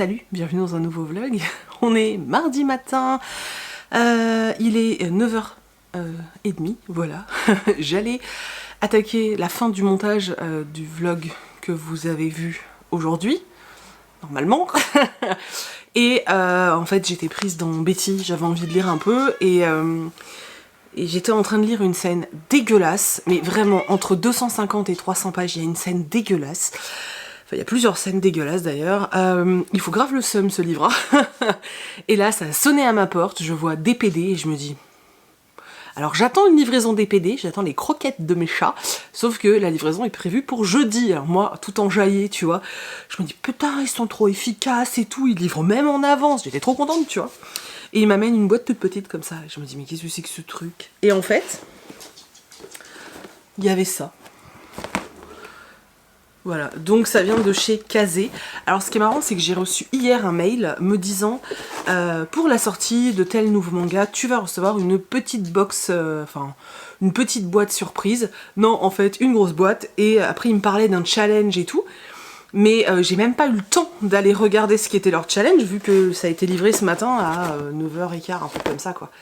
Salut, bienvenue dans un nouveau vlog. On est mardi matin, il est 9h30, voilà. J'allais attaquer la fin du montage du vlog que vous avez vu aujourd'hui, normalement. Et en fait j'étais prise dans Betty, j'avais envie de lire un peu et j'étais en train de lire une scène dégueulasse, mais vraiment entre 250 et 300 pages, il y a une scène dégueulasse. Enfin, il y a plusieurs scènes dégueulasses d'ailleurs. Il faut grave le seum ce livre. Et là, ça a sonné à ma porte, je vois DPD et je me dis... Alors j'attends une livraison DPD, j'attends les croquettes de mes chats, sauf que la livraison est prévue pour jeudi. Alors moi, tout enjaillé, tu vois, je me dis putain, ils sont trop efficaces et tout, ils livrent même en avance, j'étais trop contente, tu vois. Et ils m'amènent une boîte toute petite comme ça, et je me dis mais qu'est-ce que c'est que ce truc? Et en fait, il y avait ça. Voilà, donc ça vient de chez Kazé. Alors ce qui est marrant, c'est que j'ai reçu hier un mail me disant pour la sortie de tel nouveau manga, tu vas recevoir une petite box, enfin une petite boîte surprise. Non, en fait, une grosse boîte. Et après, il me parlait d'un challenge et tout. Mais j'ai même pas eu le temps d'aller regarder ce qui était leur challenge, vu que ça a été livré ce matin à 9h15, un peu comme ça, quoi.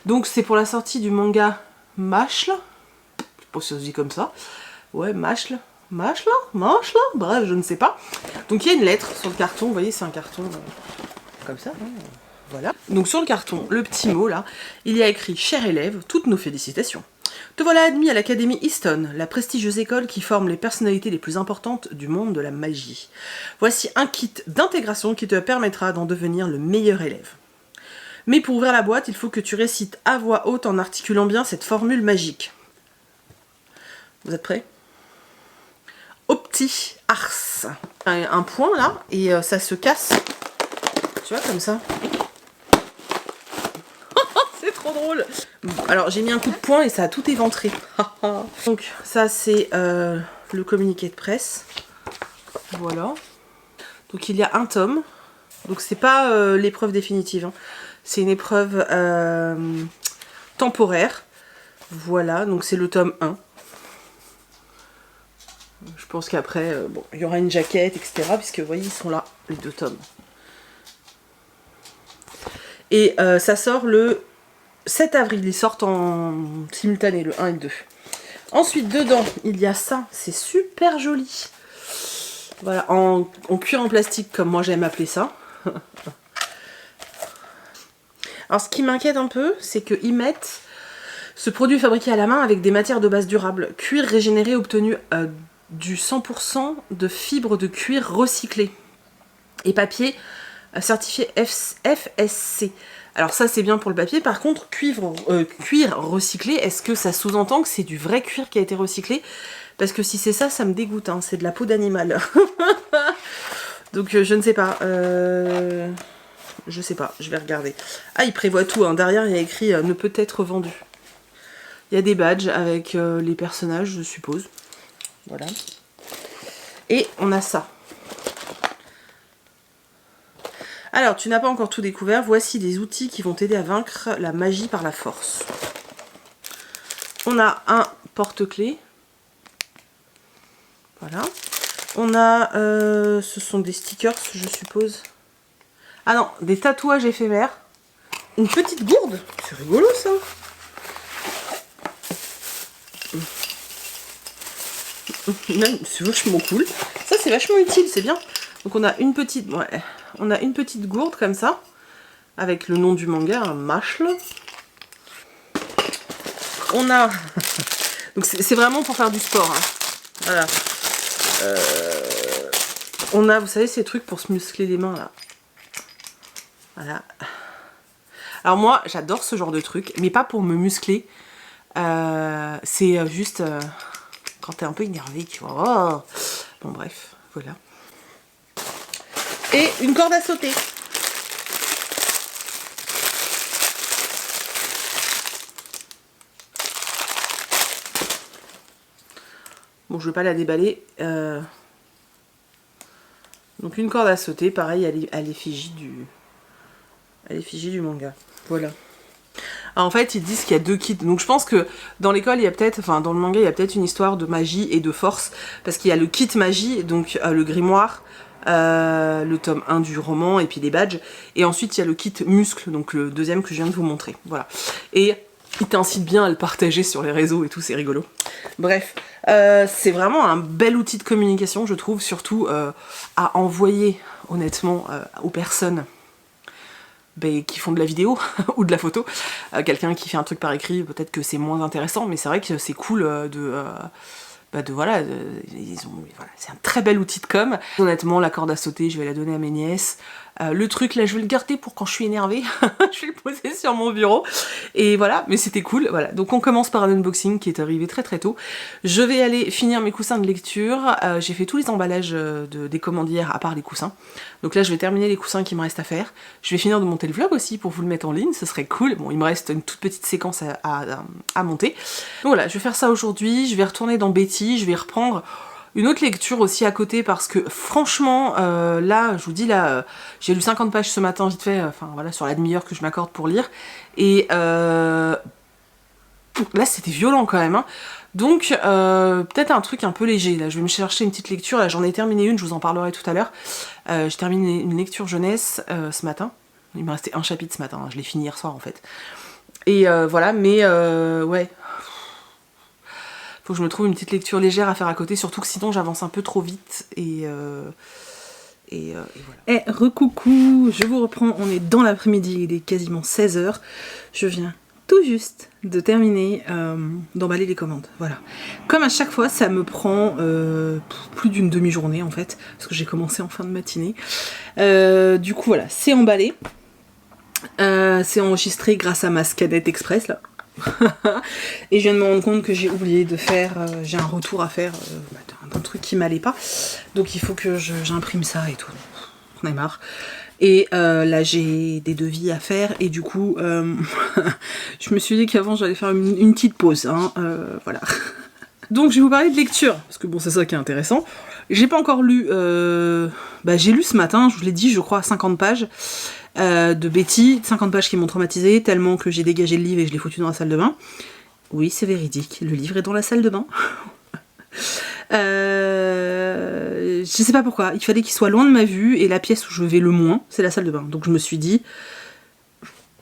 Donc c'est pour la sortie du manga Mashle. Je sais pas si ça se dit comme ça. Ouais, Mashle. Mashle, bref, je ne sais pas. Donc il y a une lettre sur le carton, vous voyez, c'est un carton comme ça, hein, voilà. Donc sur le carton, le petit mot là, il y a écrit « Cher élève, toutes nos félicitations. Te voilà admis à l'Académie Easton, la prestigieuse école qui forme les personnalités les plus importantes du monde de la magie. Voici un kit d'intégration qui te permettra d'en devenir le meilleur élève. Mais pour ouvrir la boîte, il faut que tu récites à voix haute en articulant bien cette formule magique. Vous êtes prêts ? Opti ars. Un point là, et ça se casse. Tu vois, comme ça. C'est trop drôle. Alors j'ai mis un coup de poing et ça a tout éventré. Donc ça c'est le communiqué de presse. Voilà. Donc il y a un tome. Donc c'est pas l'épreuve définitive. Hein. C'est une épreuve temporaire. Voilà, donc c'est le tome 1. Je pense qu'après, bon, il y aura une jaquette, etc. Puisque vous voyez, ils sont là, les deux tomes. Et ça sort le 7 avril. Ils sortent en simultané, le 1 et le 2. Ensuite, dedans, il y a ça. C'est super joli. Voilà, en cuir en plastique, comme moi j'aime appeler ça. Alors, ce qui m'inquiète un peu, c'est qu'ils mettent ce produit fabriqué à la main avec des matières de base durables. Cuir régénéré obtenu du 100% de fibres de cuir recyclé. Et papier certifié FSC. Alors ça c'est bien pour le papier, par contre cuir recyclé, est-ce que ça sous-entend que c'est du vrai cuir qui a été recyclé? Parce que si c'est ça, ça me dégoûte, hein. C'est de la peau d'animal. Donc je ne sais pas. Je sais pas, je vais regarder. Ah, il prévoit tout, hein. Derrière il y a écrit ne peut être vendu. Il y a des badges avec les personnages, je suppose. Voilà. Et on a ça. Alors, tu n'as pas encore tout découvert. Voici des outils qui vont t'aider à vaincre la magie par la force. On a un porte-clés. Voilà. On a... ce sont des stickers, je suppose. Ah non, des tatouages éphémères. Une petite gourde. C'est rigolo, ça. C'est vachement cool. Ça, c'est vachement utile, c'est bien. Donc, on a une petite... Ouais. On a une petite gourde comme ça, avec le nom du manga, un Mashle. On a... Donc c'est vraiment pour faire du sport. Hein. Voilà. On a, vous savez, ces trucs pour se muscler les mains, là. Voilà. Alors moi, j'adore ce genre de truc, mais pas pour me muscler. C'est juste quand t'es un peu énervé, tu vois. Oh. Bon, bref, voilà. Et une corde à sauter. Bon, je ne vais pas la déballer. Donc une corde à sauter, pareil à l'effigie du manga. Voilà. En fait, ils disent qu'il y a 2 kits. Donc je pense que dans l'école, il y a peut-être, enfin dans le manga, il y a peut-être une histoire de magie et de force. Parce qu'il y a le kit magie, donc le grimoire, le tome 1 du roman, et puis les badges. Et ensuite, il y a le kit muscle, donc le deuxième que je viens de vous montrer. Voilà. Et il t'incite bien à le partager sur les réseaux et tout, c'est rigolo. Bref, c'est vraiment un bel outil de communication, je trouve, surtout à envoyer, honnêtement, aux personnes qui font de la vidéo ou de la photo. Quelqu'un qui fait un truc par écrit, peut-être que c'est moins intéressant, mais c'est vrai que c'est cool voilà, c'est un très bel outil de com. Honnêtement, la corde à sauter, je vais la donner à mes nièces. Le truc là, je vais le garder pour quand je suis énervée. Je vais le poser sur mon bureau. Et voilà, mais c'était cool. Voilà. Donc on commence par un unboxing qui est arrivé très très tôt. Je vais aller finir mes coussins de lecture. J'ai fait tous les emballages des commandières à part les coussins. Donc là, je vais terminer les coussins qui me restent à faire. Je vais finir de monter le vlog aussi pour vous le mettre en ligne. Ce serait cool. Bon, il me reste une toute petite séquence à monter. Donc voilà, je vais faire ça aujourd'hui. Je vais retourner dans Betty. Je vais reprendre une autre lecture aussi à côté parce que franchement, là, je vous dis, là, j'ai lu 50 pages ce matin vite fait, enfin voilà, sur la demi-heure que je m'accorde pour lire. Et là, c'était violent quand même. Hein. Donc, peut-être un truc un peu léger. Là, je vais me chercher une petite lecture. Là, j'en ai terminé une, je vous en parlerai tout à l'heure. J'ai terminé une lecture jeunesse ce matin. Il me restait un chapitre ce matin, hein. Je l'ai fini hier soir en fait. Et voilà, mais ouais. Faut que je me trouve une petite lecture légère à faire à côté, surtout que sinon j'avance un peu trop vite et voilà. Recoucou, je vous reprends, on est dans l'après-midi, il est quasiment 16 h. Je viens tout juste de terminer d'emballer les commandes, voilà. Comme à chaque fois, ça me prend plus d'une demi-journée en fait, parce que j'ai commencé en fin de matinée. Du coup voilà, c'est emballé. C'est enregistré grâce à ma scanette express là. Et je viens de me rendre compte que j'ai oublié de faire, j'ai un retour à faire d'un truc qui m'allait pas, donc il faut que j'imprime ça et tout, on est marre. Et là j'ai des devis à faire et du coup je me suis dit qu'avant j'allais faire une petite pause, hein, voilà. Donc je vais vous parler de lecture, parce que bon c'est ça qui est intéressant. J'ai pas encore lu, j'ai lu ce matin, je vous l'ai dit, je crois 50 pages. De Betty, 50 pages qui m'ont traumatisée tellement que j'ai dégagé le livre et je l'ai foutu dans la salle de bain. Oui, c'est véridique, le livre est dans la salle de bain. Je sais pas pourquoi, il fallait qu'il soit loin de ma vue et la pièce où je vais le moins, c'est la salle de bain. Donc je me suis dit,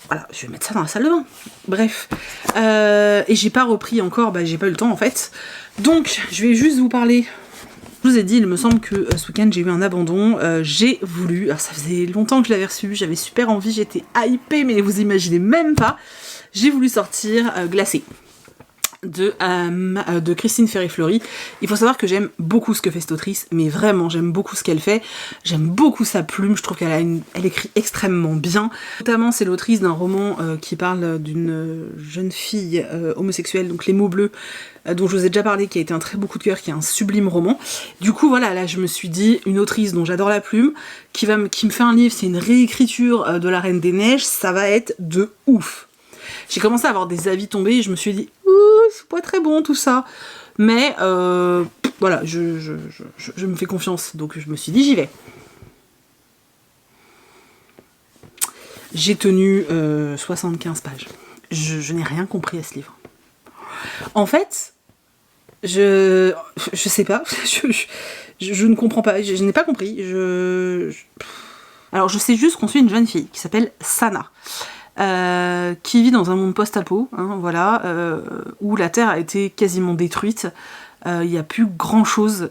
voilà, je vais mettre ça dans la salle de bain. Bref, et j'ai pas repris encore, j'ai pas eu le temps en fait. Donc je vais juste vous parler. Je vous ai dit, il me semble que ce week-end j'ai eu un abandon, j'ai voulu, alors ça faisait longtemps que je l'avais reçu, j'avais super envie, j'étais hypée, mais vous imaginez même pas, j'ai voulu sortir Glacé de Christine Ferry-Fleury. Il faut savoir que j'aime beaucoup ce que fait cette autrice, mais vraiment j'aime beaucoup ce qu'elle fait, j'aime beaucoup sa plume, je trouve elle écrit extrêmement bien. Notamment c'est l'autrice d'un roman qui parle d'une jeune fille homosexuelle, donc Les mots bleus, dont je vous ai déjà parlé, qui a été un très beau coup de cœur, qui est un sublime roman. Du coup voilà, là je me suis dit, une autrice dont j'adore la plume, qui me fait un livre, c'est une réécriture de La Reine des Neiges, ça va être de ouf. J'ai commencé à avoir des avis tombés et je me suis dit, c'est pas très bon tout ça. Mais voilà, je me fais confiance, donc je me suis dit, j'y vais. J'ai tenu 75 pages. Je n'ai rien compris à ce livre. En fait, je sais pas, je ne comprends pas, je n'ai pas compris. Alors je sais juste qu'on suit une jeune fille qui s'appelle Sana. Qui vit dans un monde post-apo, hein, voilà, où la Terre a été quasiment détruite. Il n'y a plus grand chose,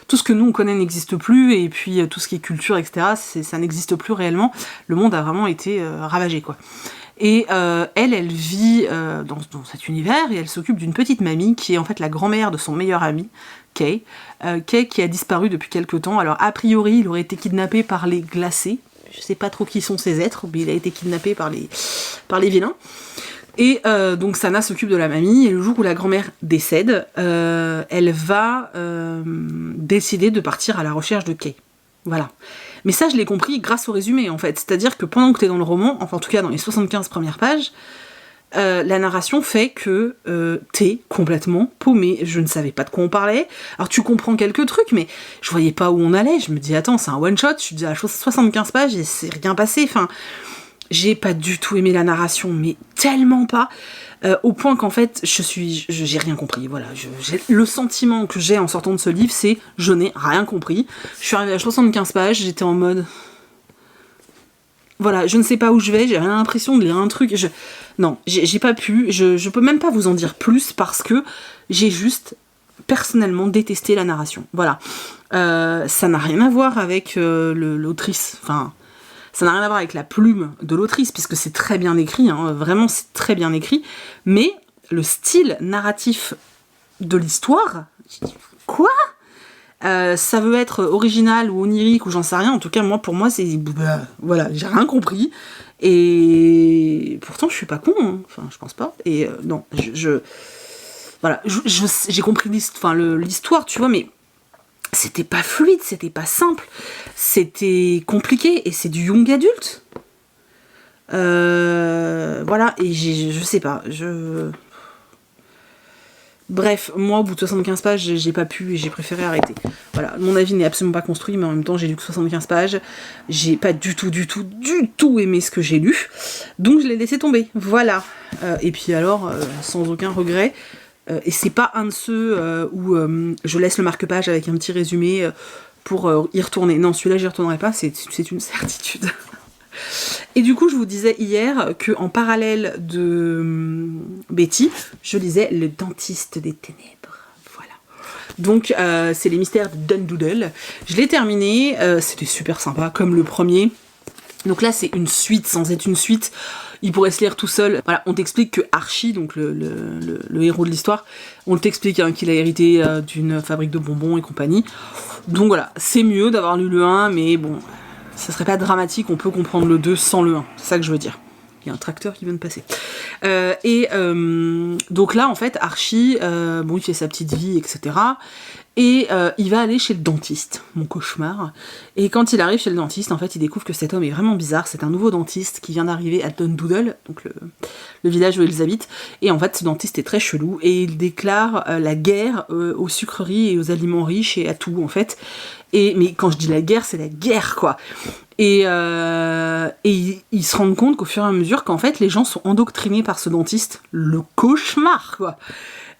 tout ce que nous on connaît n'existe plus, et puis tout ce qui est culture, etc., ça n'existe plus réellement. Le monde a vraiment été ravagé, quoi. Et elle vit dans cet univers, et elle s'occupe d'une petite mamie qui est en fait la grand-mère de son meilleur ami, Kay. Kay qui a disparu depuis quelques temps. Alors a priori, il aurait été kidnappé par les glacés. Je sais pas trop qui sont ces êtres, mais il a été kidnappé par les vilains. Et donc Sana s'occupe de la mamie, et le jour où la grand-mère décède, elle va décider de partir à la recherche de Kay. Voilà. Mais ça, je l'ai compris grâce au résumé, en fait. C'est-à-dire que pendant que t'es dans le roman, enfin en tout cas dans les 75 premières pages, la narration fait que t'es complètement paumé. Je ne savais pas de quoi on parlait. Alors tu comprends quelques trucs, mais je voyais pas où on allait. Je me dis, attends, c'est un one-shot, je suis déjà à 75 pages et c'est rien passé. Enfin, J'ai pas du tout aimé la narration, mais tellement pas, au point qu'en fait, j'ai rien compris. Voilà, le sentiment que j'ai en sortant de ce livre, c'est je n'ai rien compris. Je suis arrivée à 75 pages, j'étais en mode... Voilà, je ne sais pas où je vais, j'ai rien l'impression de lire un truc. Non, j'ai pas pu, je peux même pas vous en dire plus parce que j'ai juste personnellement détesté la narration. Voilà. Ça n'a rien à voir avec l'autrice, enfin, ça n'a rien à voir avec la plume de l'autrice, puisque c'est très bien écrit, hein, vraiment c'est très bien écrit, mais le style narratif de l'histoire, quoi ? Ça veut être original ou onirique ou j'en sais rien, en tout cas moi pour moi c'est... Voilà, j'ai rien compris, et pourtant je suis pas con, hein. Enfin je pense pas, et non, voilà, j'ai compris l'histoire, tu vois, mais c'était pas fluide, c'était pas simple, c'était compliqué, et c'est du young adulte. Voilà, et je sais pas, Bref, moi au bout de 75 pages, j'ai pas pu et j'ai préféré arrêter. Voilà, mon avis n'est absolument pas construit, mais en même temps j'ai lu que 75 pages, j'ai pas du tout aimé ce que j'ai lu, donc je l'ai laissé tomber, voilà. Et puis alors, sans aucun regret, et c'est pas un de ceux où je laisse le marque-page avec un petit résumé pour y retourner. Non, celui-là j'y retournerai pas, c'est une certitude. Et du coup, je vous disais hier qu'en parallèle de Betty, je lisais Le Dentiste des Ténèbres. Voilà. Donc, c'est les mystères de Dundoodle. Je l'ai terminé, c'était super sympa, comme le premier. Donc là, c'est une suite sans être une suite. Il pourrait se lire tout seul. Voilà, on t'explique que Archie, donc le héros de l'histoire, on t'explique hein, qu'il a hérité d'une fabrique de bonbons et compagnie. Donc voilà, c'est mieux d'avoir lu le 1, mais bon... Ça serait pas dramatique, on peut comprendre le 2 sans le 1, c'est ça que je veux dire. Il y a un tracteur qui vient de passer. Donc là, en fait, Archie, bon, il fait sa petite vie, etc. Et il va aller chez le dentiste, mon cauchemar. Et quand il arrive chez le dentiste, en fait, il découvre que cet homme est vraiment bizarre. C'est un nouveau dentiste qui vient d'arriver à Dundoodle, donc le village où ils habitent. Et en fait, ce dentiste est très chelou et il déclare la guerre aux sucreries et aux aliments riches et à tout, en fait. Mais quand je dis la guerre, c'est la guerre, quoi. Et ils se rendent compte qu'au fur et à mesure qu'en fait, les gens sont endoctrinés par ce dentiste. Le cauchemar, quoi.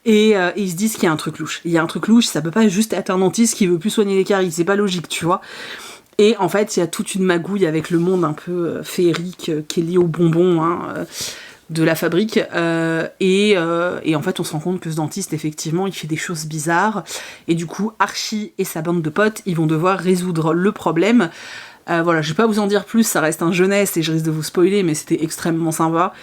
Et ils se disent qu'il y a un truc louche. Il y a un truc louche, ça peut pas juste être un dentiste qui veut plus soigner les caries, c'est pas logique, tu vois. Et en fait, il y a toute une magouille avec le monde un peu féerique qui est lié aux bonbons, hein, de la fabrique. Et en fait, on se rend compte que ce dentiste, effectivement, il fait des choses bizarres. Et du coup, Archie et sa bande de potes, ils vont devoir résoudre le problème. Voilà, je vais pas vous en dire plus, ça reste un jeunesse et je risque de vous spoiler, mais c'était extrêmement sympa.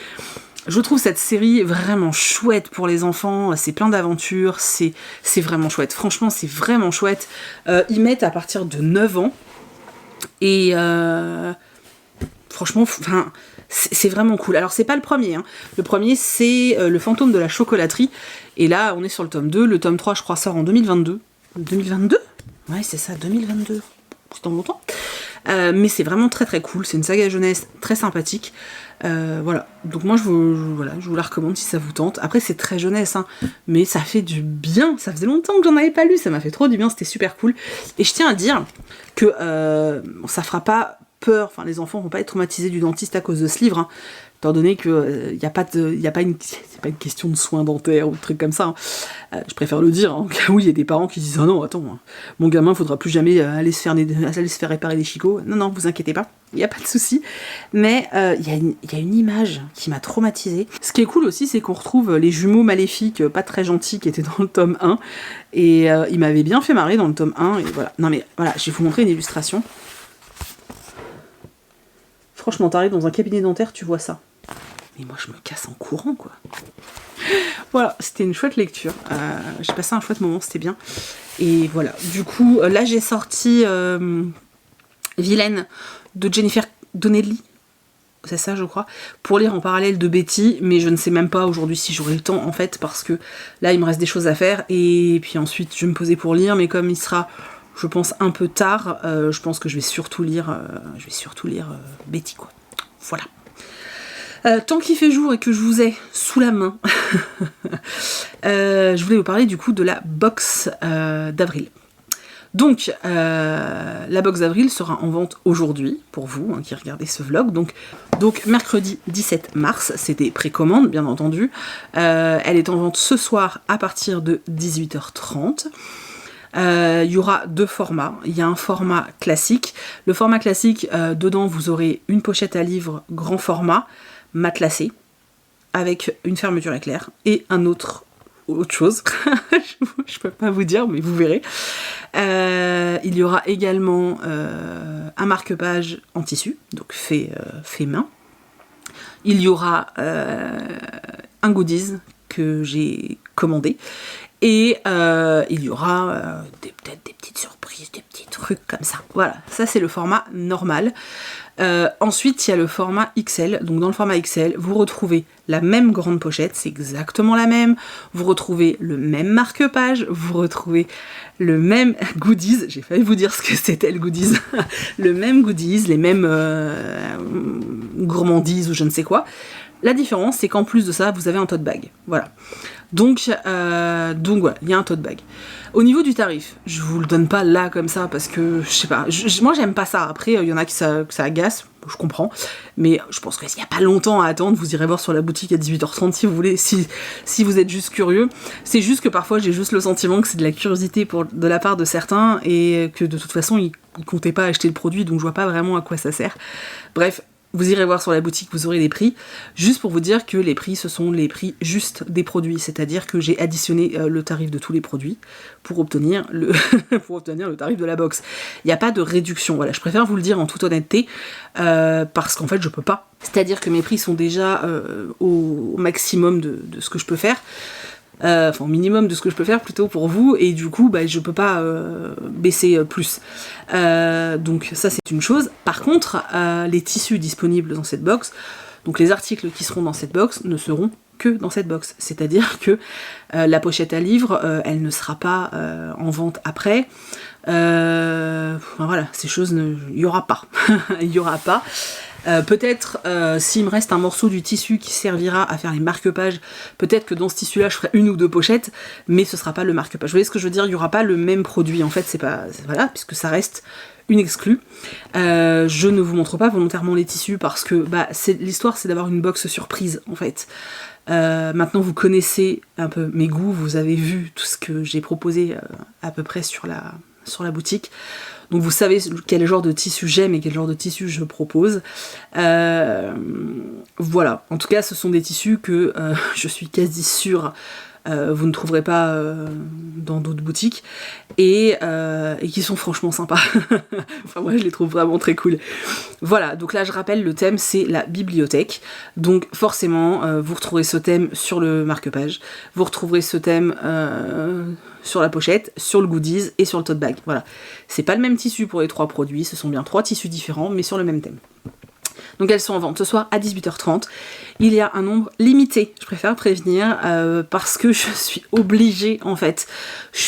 Je trouve cette série vraiment chouette pour les enfants, c'est plein d'aventures, c'est vraiment chouette. Franchement, c'est vraiment chouette. Ils mettent à partir de 9 ans, et franchement, c'est vraiment cool. Alors, c'est pas le premier, hein. Le premier, c'est Le Fantôme de la Chocolaterie, et là, on est sur le tome 2. Le tome 3, je crois, sort en 2022. 2022 ? Ouais, c'est ça, 2022. C'est dans longtemps. Mais c'est vraiment très très cool, c'est une saga jeunesse très sympathique. Voilà, donc moi je vous la recommande si ça vous tente. Après c'est très jeunesse, hein, mais ça fait du bien, ça faisait longtemps que j'en avais pas lu, ça m'a fait trop du bien, c'était super cool. Et je tiens à dire que ça fera pas peur, enfin les enfants vont pas être traumatisés du dentiste à cause de ce livre, hein, étant donné que c'est pas une question de soins dentaires ou de trucs comme ça, hein. Je préfère le dire, hein, au cas où il y a des parents qui disent « Ah non, attends, mon gamin, faudra plus jamais aller se faire réparer des chicots. » Non, non, vous inquiétez pas, il n'y a pas de souci. Mais il y a une image qui m'a traumatisée. Ce qui est cool aussi, c'est qu'on retrouve les jumeaux maléfiques, pas très gentils, qui étaient dans le tome 1. Et ils m'avaient bien fait marrer dans le tome 1. Et voilà. Non mais voilà, je vais vous montrer une illustration. Franchement, t'arrives dans un cabinet dentaire, tu vois ça. Mais moi, je me casse en courant, quoi. Voilà, c'était une chouette lecture. J'ai passé un chouette moment, c'était bien. Et voilà, du coup, là, j'ai sorti Vilaine de Jennifer Donnelly. C'est ça, je crois. Pour lire en parallèle de Betty. Mais je ne sais même pas aujourd'hui si j'aurai le temps, en fait. Parce que là, il me reste des choses à faire. Et puis ensuite, je vais me poser pour lire. Mais comme il sera... je pense un peu tard, je pense que je vais surtout lire Betty, quoi. Voilà. Tant qu'il fait jour et que je vous ai sous la main, je voulais vous parler du coup de la box d'avril. Donc, la box d'avril sera en vente aujourd'hui, pour vous qui regardez ce vlog. Donc mercredi 17 mars, c'est des précommandes, bien entendu. Elle est en vente ce soir à partir de 18h30. Il y aura 2 formats. Il y a un format classique. Le format classique, dedans, vous aurez une pochette à livre grand format, matelassée, avec une fermeture éclair, et autre chose. Je peux pas vous dire, mais vous verrez. Il y aura également un marque-page en tissu, donc fait main. Il y aura un goodies que j'ai commandé. Et il y aura peut-être des petites surprises, des petits trucs comme ça. Voilà, ça c'est le format normal. Ensuite, il y a le format XL. Donc dans le format XL, vous retrouvez la même grande pochette, c'est exactement la même. Vous retrouvez le même marque-page, vous retrouvez le même goodies. J'ai failli vous dire ce que c'était le goodies. Le même goodies, les mêmes gourmandises ou je ne sais quoi. La différence, c'est qu'en plus de ça, vous avez un tote bag. Voilà. Donc voilà, il y a un tote bag. Au niveau du tarif, je vous le donne pas là comme ça parce que, je sais pas, moi j'aime pas ça. Après, il y en a que ça agace, je comprends. Mais je pense qu'il n'y a pas longtemps à attendre, vous irez voir sur la boutique à 18h30 si vous voulez, si vous êtes juste curieux. C'est juste que parfois j'ai juste le sentiment que c'est de la curiosité de la part de certains et que de toute façon ils comptaient pas acheter le produit, donc je vois pas vraiment à quoi ça sert. Bref. Vous irez voir sur la boutique, vous aurez les prix. Juste pour vous dire que les prix, ce sont les prix juste des produits. C'est-à-dire que j'ai additionné le tarif de tous les produits pour obtenir le, pour obtenir le tarif de la box. Il n'y a pas de réduction. Voilà, je préfère vous le dire en toute honnêteté parce qu'en fait, je peux pas. C'est-à-dire que mes prix sont déjà au maximum de ce que je peux faire. Enfin au minimum de ce que je peux faire plutôt pour vous, et du coup je peux pas baisser plus, donc ça c'est une chose. Par contre les tissus disponibles dans cette box, donc les articles qui seront dans cette box ne seront que dans cette box, c'est à dire que la pochette à livre elle ne sera pas en vente après, voilà, ces choses, il y aura pas. Il y aura pas. Peut-être s'il me reste un morceau du tissu qui servira à faire les marque-pages, peut-être que dans ce tissu là je ferai 1 ou 2 pochettes, mais ce sera pas le marque-page. Vous voyez ce que je veux dire, il y aura pas le même produit en fait, c'est pas, voilà, puisque ça reste une exclue. Je ne vous montre pas volontairement les tissus parce que l'histoire c'est d'avoir une box surprise en fait. Maintenant vous connaissez un peu mes goûts, vous avez vu tout ce que j'ai proposé à peu près sur la boutique. Donc vous savez quel genre de tissu j'aime et quel genre de tissu je propose. Voilà, en tout cas ce sont des tissus que je suis quasi sûre vous ne trouverez pas dans d'autres boutiques et qui sont franchement sympas. Enfin moi je les trouve vraiment très cool. Voilà, donc là je rappelle, le thème c'est la bibliothèque, donc forcément vous retrouverez ce thème sur le marque-page, vous retrouverez ce thème sur la pochette, sur le goodies et sur le tote bag. Voilà, c'est pas le même tissu pour les 3 produits, ce sont bien 3 tissus différents mais sur le même thème. Donc elles sont en vente ce soir à 18h30. Il y a un nombre limité, je préfère prévenir, parce que je suis obligée en fait. Je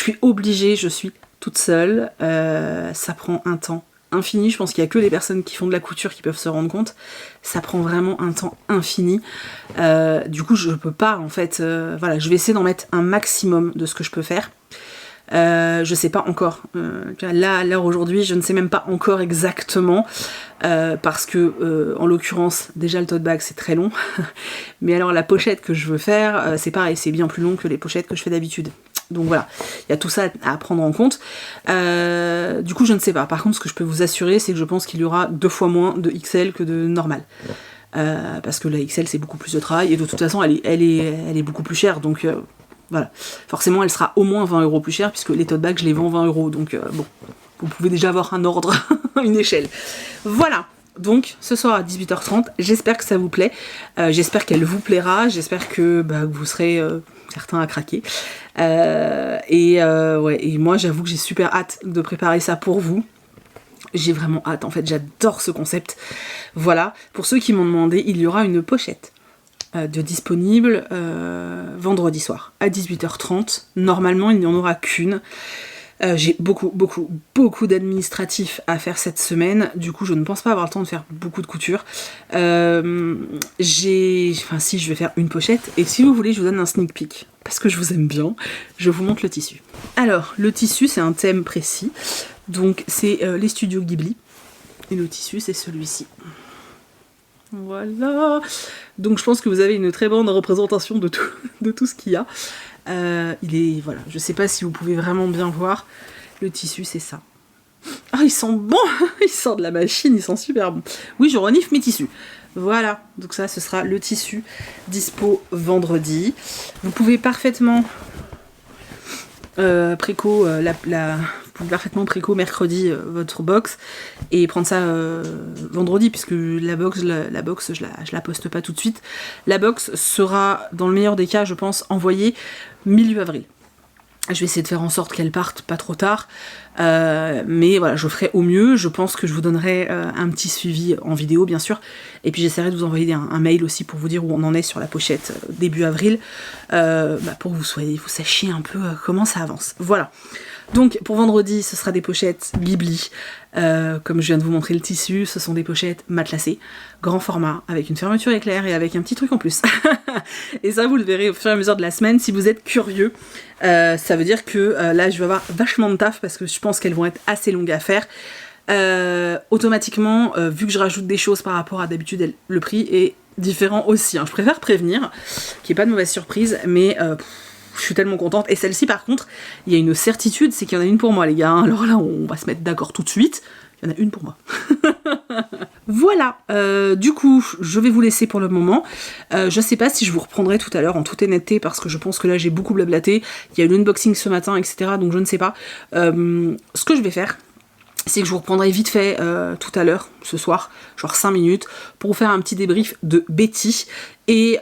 suis toute seule. Ça prend un temps infini. Je pense qu'il n'y a que les personnes qui font de la couture qui peuvent se rendre compte. Ça prend vraiment un temps infini. Du coup je peux pas en fait. Voilà, je vais essayer d'en mettre un maximum de ce que je peux faire. Je sais pas encore. Là, à l'heure aujourd'hui, je ne sais même pas encore exactement. Parce que, en l'occurrence, déjà le tote bag c'est très long. Mais alors la pochette que je veux faire, c'est pareil, c'est bien plus long que les pochettes que je fais d'habitude. Donc voilà, il y a tout ça à prendre en compte. Du coup, je ne sais pas. Par contre, ce que je peux vous assurer, c'est que je pense qu'il y aura 2 fois moins de XL que de normal. Parce que la XL c'est beaucoup plus de travail et de toute façon elle est beaucoup plus chère, donc voilà, forcément elle sera au moins 20 € plus chère puisque les tote bags je les vends 20 €, donc bon, vous pouvez déjà avoir un ordre, une échelle. Voilà, donc ce soir à 18h30, j'espère que ça vous plaît, j'espère qu'elle vous plaira, j'espère que vous serez certains à craquer. Ouais, et moi j'avoue que j'ai super hâte de préparer ça pour vous. J'ai vraiment hâte, en fait, j'adore ce concept. Voilà, pour ceux qui m'ont demandé, il y aura une pochette de disponible vendredi soir à 18h30. Normalement, il n'y en aura qu'une. J'ai beaucoup d'administratifs à faire cette semaine, du coup je ne pense pas avoir le temps de faire beaucoup de couture. Enfin si, je vais faire une pochette, et si vous voulez je vous donne un sneak peek, parce que je vous aime bien, je vous montre le tissu. Alors, le tissu c'est un thème précis, donc c'est les studios Ghibli, et le tissu c'est celui-ci. Voilà, donc je pense que vous avez une très bonne représentation de tout ce qu'il y a. Voilà, je sais pas si vous pouvez vraiment bien voir, le tissu c'est ça. Ah, il sent bon, il sort de la machine, il sent super bon. Oui, je renifle mes tissus. Voilà, donc ça ce sera le tissu dispo vendredi. Vous pouvez parfaitement préco mercredi votre box et prendre ça vendredi, puisque la box je la poste pas tout de suite. La box sera dans le meilleur des cas, je pense, envoyée milieu avril. Je vais essayer de faire en sorte qu'elle parte pas trop tard, mais voilà, je ferai au mieux. Je pense que je vous donnerai un petit suivi en vidéo, bien sûr, et puis j'essaierai de vous envoyer un mail aussi pour vous dire où on en est sur la pochette début avril, pour que vous sachiez un peu comment ça avance. Voilà. Donc pour vendredi, ce sera des pochettes Ghibli. Comme je viens de vous montrer le tissu, ce sont des pochettes matelassées, grand format, avec une fermeture éclair et avec un petit truc en plus. Et ça, vous le verrez au fur et à mesure de la semaine. Si vous êtes curieux, ça veut dire que là, je vais avoir vachement de taf parce que je pense qu'elles vont être assez longues à faire. Automatiquement, vu que je rajoute des choses par rapport à d'habitude, le prix est différent aussi. Hein. Je préfère prévenir, qu'il n'y ait pas de mauvaise surprise, mais... je suis tellement contente. Et celle-ci, par contre, il y a une certitude, c'est qu'il y en a une pour moi, les gars. Alors là, on va se mettre d'accord tout de suite. Il y en a une pour moi. Voilà. Du coup, je vais vous laisser pour le moment. Je sais pas si je vous reprendrai tout à l'heure en toute honnêteté, parce que je pense que là, j'ai beaucoup blablaté. Il y a eu l'unboxing ce matin, etc. Donc, je ne sais pas. Ce que je vais faire, c'est que je vous reprendrai vite fait tout à l'heure, ce soir, genre 5 minutes, pour vous faire un petit débrief de Betty. Et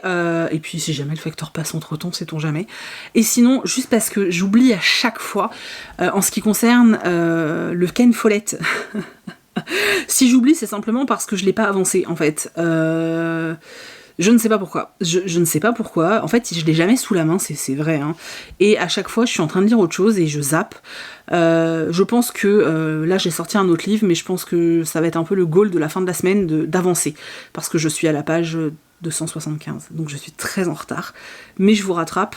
puis si jamais le facteur passe entre temps, sait-on jamais. Et sinon, juste parce que j'oublie à chaque fois, en ce qui concerne le Ken Follett. Si j'oublie, c'est simplement parce que je l'ai pas avancé, en fait. Je ne sais pas pourquoi. Je ne sais pas pourquoi. En fait, je l'ai jamais sous la main, c'est vrai. Hein. Et à chaque fois, je suis en train de lire autre chose et je zappe. Je pense que là, j'ai sorti un autre livre, mais je pense que ça va être un peu le goal de la fin de la semaine d'avancer. Parce que je suis à la page 275. Donc je suis très en retard. Mais je vous rattrape.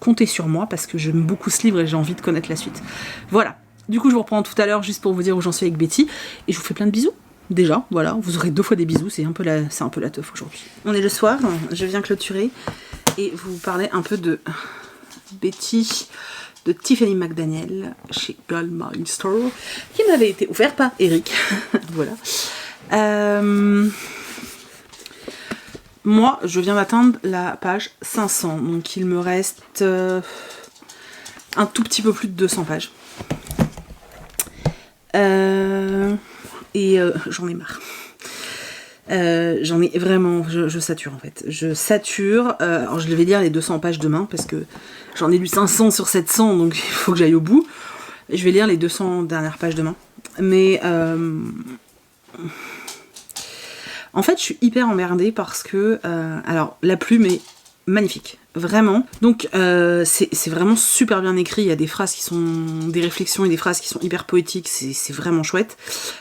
Comptez sur moi parce que j'aime beaucoup ce livre et j'ai envie de connaître la suite. Voilà. Du coup, je vous reprends tout à l'heure juste pour vous dire où j'en suis avec Betty. Et je vous fais plein de bisous. Déjà, voilà, vous aurez 2 fois des bisous, c'est un peu la teuf aujourd'hui. On est le soir, je viens clôturer et vous parler un peu de Betty, de Tiffany McDaniel chez Goldmine Store, qui m'avait été offert par Eric. Voilà. Moi, je viens d'atteindre la page 500, donc il me reste un tout petit peu plus de 200 pages. J'en ai marre. J'en ai vraiment... Je sature en fait. Je sature. Alors je vais lire les 200 pages demain parce que j'en ai lu 500 sur 700 donc il faut que j'aille au bout. Je vais lire les 200 dernières pages demain. Mais... en fait je suis hyper emmerdée parce que... alors la plume est magnifique. Vraiment. Donc c'est vraiment super bien écrit, il y a des phrases qui sont... des réflexions et des phrases qui sont hyper poétiques, c'est vraiment chouette.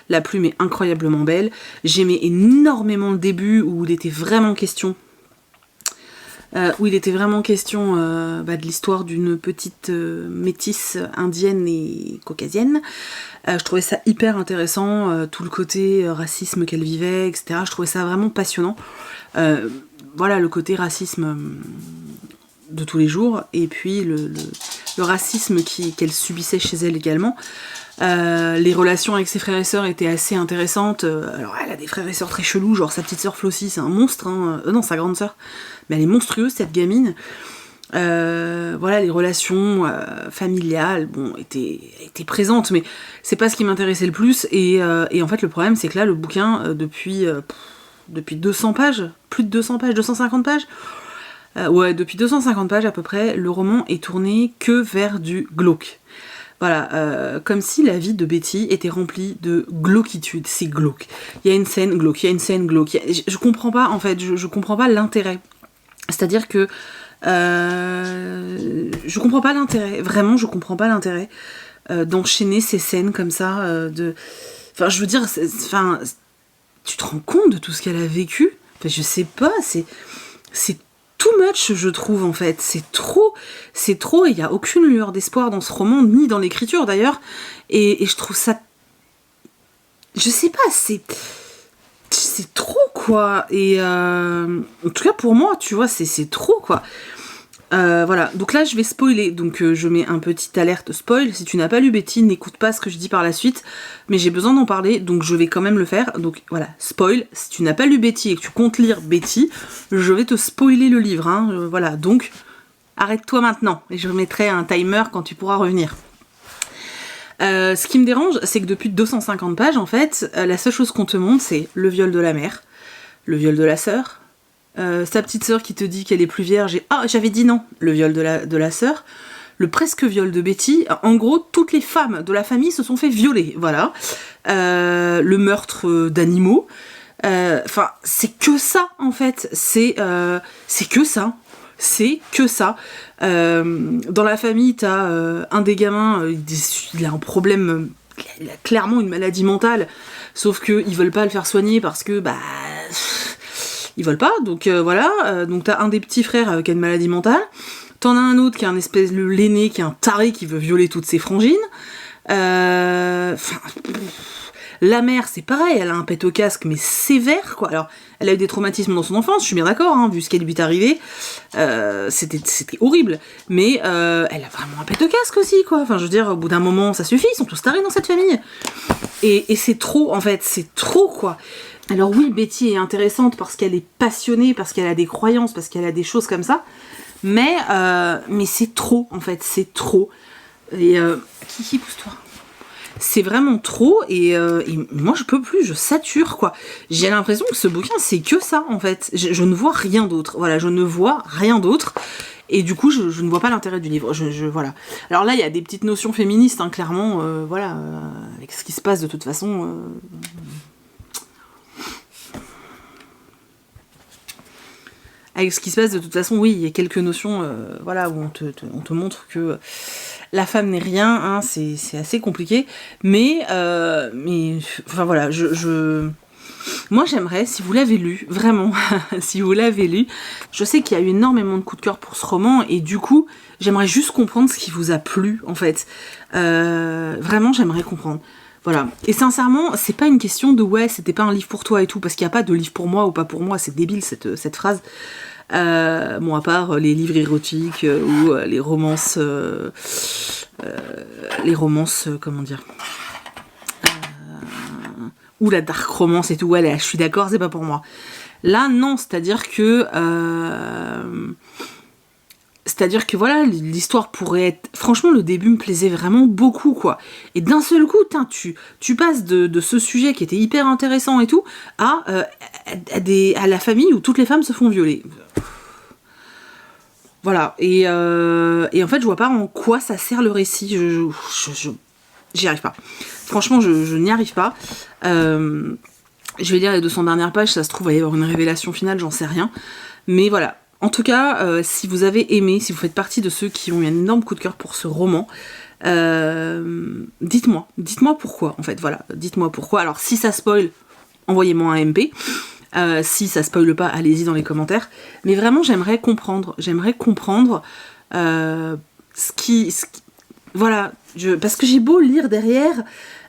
La plume est incroyablement belle. J'aimais énormément le début où il était vraiment question... de l'histoire d'une petite métisse indienne et caucasienne. Je trouvais ça hyper intéressant, tout le côté racisme qu'elle vivait, etc. Je trouvais ça vraiment passionnant. Voilà, le côté racisme... de tous les jours, et puis le racisme qu'elle subissait chez elle également. Les relations avec ses frères et sœurs étaient assez intéressantes. Alors elle a des frères et sœurs très chelous, genre sa petite sœur Flossie, c'est un monstre, hein. Non, sa grande sœur, mais elle est monstrueuse cette gamine. Voilà, les relations familiales, bon, étaient présentes, mais c'est pas ce qui m'intéressait le plus, et en fait le problème c'est que là le bouquin, depuis 200 pages, plus de 200 pages, 250 pages, ouais, depuis 250 pages à peu près, le roman est tourné que vers du glauque. Voilà, comme si la vie de Betty était remplie de glauquitude, c'est glauque. Il y a une scène glauque, il y a une scène glauque. Je comprends pas, en fait, je comprends pas l'intérêt. C'est-à-dire que je comprends pas l'intérêt, vraiment je comprends pas l'intérêt. d'enchaîner ces scènes comme ça, Enfin, je veux dire, enfin, tu te rends compte de tout ce qu'elle a vécu? Enfin, je sais pas, c'est too much, je trouve, en fait. C'est trop, et il n'y a aucune lueur d'espoir dans ce roman, ni dans l'écriture, d'ailleurs. Et je trouve ça... Je sais pas, c'est trop, quoi. Et en tout cas, pour moi, tu vois, c'est trop, quoi. Voilà, donc là je vais spoiler, donc je mets un petit alerte spoil. Si tu n'as pas lu Betty, n'écoute pas ce que je dis par la suite, mais j'ai besoin d'en parler, donc je vais quand même le faire. Donc voilà, spoil, si tu n'as pas lu Betty et que tu comptes lire Betty, je vais te spoiler le livre, hein. Voilà, donc arrête-toi maintenant, et je mettrai un timer quand tu pourras revenir. Ce qui me dérange, c'est que depuis 250 pages, en fait, la seule chose qu'on te montre, c'est le viol de la mère, le viol de la sœur, sa petite sœur qui te dit qu'elle est plus vierge et ah j'avais dit non, le viol de la sœur, le presque viol de Betty. En gros, toutes les femmes de la famille se sont fait violer, voilà. Le meurtre d'animaux, enfin c'est que ça en fait, c'est que ça. C'est que ça. Dans la famille, t'as un des gamins, il a un problème, il a clairement une maladie mentale, sauf qu'ils veulent pas le faire soigner parce que bah ils veulent pas, donc voilà. Donc t'as un des petits frères qui a une maladie mentale, t'en as un autre qui est un espèce, l'aîné, qui est un taré qui veut violer toutes ses frangines. La mère, c'est pareil, elle a un pet au casque, mais sévère, quoi. Alors, elle a eu des traumatismes dans son enfance, je suis bien d'accord, hein, vu ce qui lui est arrivé. C'était horrible. Mais elle a vraiment un pet au casque aussi, quoi. Enfin, je veux dire, au bout d'un moment, ça suffit, ils sont tous tarés dans cette famille. Et c'est trop, en fait, c'est trop, quoi. Alors oui, Betty est intéressante parce qu'elle est passionnée, parce qu'elle a des croyances, parce qu'elle a des choses comme ça. Mais c'est trop, en fait, c'est trop. Et Kiki, pousse-toi. C'est vraiment trop, et moi je peux plus, je sature, quoi. J'ai l'impression que ce bouquin c'est que ça, en fait. Je ne vois rien d'autre. Voilà, je ne vois rien d'autre. Et du coup, je ne vois pas l'intérêt du livre. Voilà. Alors là, il y a des petites notions féministes, hein, clairement. Voilà, avec ce qui se passe de toute façon. Avec ce qui se passe de toute façon, oui, il y a quelques notions, voilà, où on te montre que la femme n'est rien, hein, c'est assez compliqué, mais enfin voilà, moi j'aimerais, si vous l'avez lu, vraiment, si vous l'avez lu, je sais qu'il y a eu énormément de coups de cœur pour ce roman, et du coup, j'aimerais juste comprendre ce qui vous a plu, en fait. Vraiment, j'aimerais comprendre. Voilà. Et sincèrement, c'est pas une question de ouais, c'était pas un livre pour toi et tout, parce qu'il n'y a pas de livre pour moi ou pas pour moi, c'est débile cette phrase. Bon, à part les livres érotiques ou les romances, comment dire, ou la dark romance et tout, ouais, je suis d'accord, c'est pas pour moi. Là, non, c'est-à-dire que voilà, l'histoire pourrait être... Franchement, le début me plaisait vraiment beaucoup, quoi. Et d'un seul coup, tu passes de ce sujet qui était hyper intéressant et tout, à la famille où toutes les femmes se font violer. Voilà. Et en fait, je vois pas en quoi ça sert le récit. J'y arrive pas. Franchement, je n'y arrive pas. Je vais lire les 200 dernières pages, ça se trouve, il va y avoir une révélation finale, j'en sais rien. Mais voilà. En tout cas, si vous avez aimé, si vous faites partie de ceux qui ont eu un énorme coup de cœur pour ce roman, dites-moi pourquoi, en fait, voilà, dites-moi pourquoi. Alors, si ça spoil, envoyez-moi un MP. Si ça spoile pas, allez-y dans les commentaires. Mais vraiment, j'aimerais comprendre voilà, parce que j'ai beau lire derrière,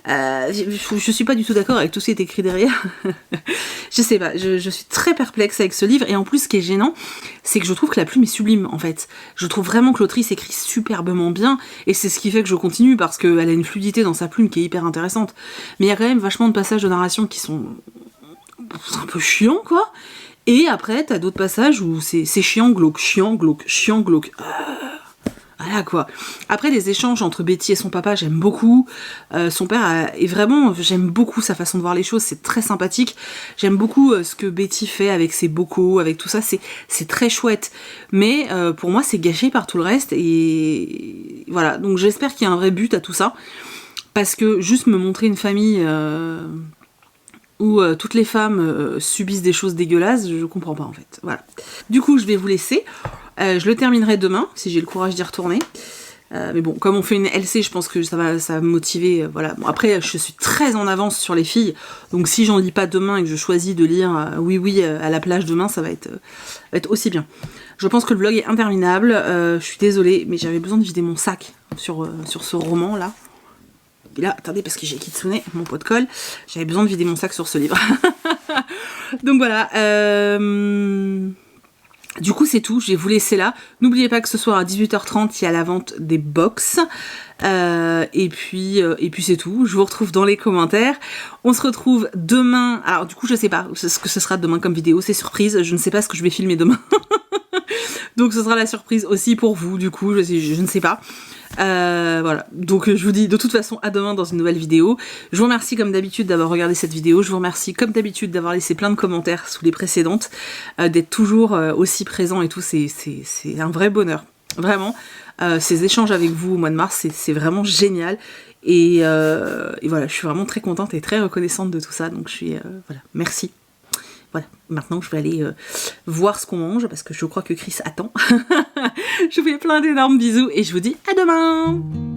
je suis pas du tout d'accord avec tout ce qui est écrit derrière. Je sais pas, je suis très perplexe avec ce livre, et en plus ce qui est gênant, c'est que je trouve que la plume est sublime, en fait. Je trouve vraiment que l'autrice écrit superbement bien, et c'est ce qui fait que je continue, parce qu'elle a une fluidité dans sa plume qui est hyper intéressante. Mais il y a quand même vachement de passages de narration qui sont un peu chiants, quoi. Et après, t'as d'autres passages où c'est chiant, glauque. Voilà, quoi. Après, les échanges entre Betty et son papa, j'aime beaucoup. Son père est vraiment... J'aime beaucoup sa façon de voir les choses, c'est très sympathique. J'aime beaucoup ce que Betty fait avec ses bocaux, avec tout ça, c'est très chouette. Mais pour moi, c'est gâché par tout le reste. Et voilà, donc j'espère qu'il y a un vrai but à tout ça. Parce que juste me montrer une famille... où toutes les femmes subissent des choses dégueulasses, je comprends pas, en fait. Voilà. Du coup, je vais vous laisser. Je le terminerai demain, si j'ai le courage d'y retourner. Mais bon, comme on fait une LC, je pense que ça va me motiver. Voilà. Bon, après, je suis très en avance sur les filles, donc si j'en lis pas demain et que je choisis de lire Oui à la plage demain, ça va être aussi bien. Je pense que le vlog est interminable. Je suis désolée, mais j'avais besoin de vider mon sac sur ce roman là. Et là, attendez, parce que j'ai Kitsune, mon pot de colle, j'avais besoin de vider mon sac sur ce livre. Donc voilà. Du coup, c'est tout, je vais vous laisser là. N'oubliez pas que ce soir à 18h30, il y a la vente des box. Et puis c'est tout. Je vous retrouve dans les commentaires. On se retrouve demain. Alors du coup, je sais pas ce que ce sera demain comme vidéo. C'est surprise. Je ne sais pas ce que je vais filmer demain. Donc ce sera la surprise aussi pour vous. Du coup, je ne sais pas. Voilà, donc je vous dis de toute façon à demain dans une nouvelle vidéo. Je vous remercie comme d'habitude d'avoir regardé cette vidéo. Je vous remercie comme d'habitude d'avoir laissé plein de commentaires sous les précédentes, d'être toujours aussi présent et tout, c'est un vrai bonheur. Vraiment, ces échanges avec vous au mois de mars, c'est vraiment génial. Et voilà, je suis vraiment très contente et très reconnaissante de tout ça. Donc je suis, voilà, merci. Voilà, maintenant je vais aller voir ce qu'on mange parce que je crois que Chris attend. Je vous fais plein d'énormes bisous et je vous dis à demain!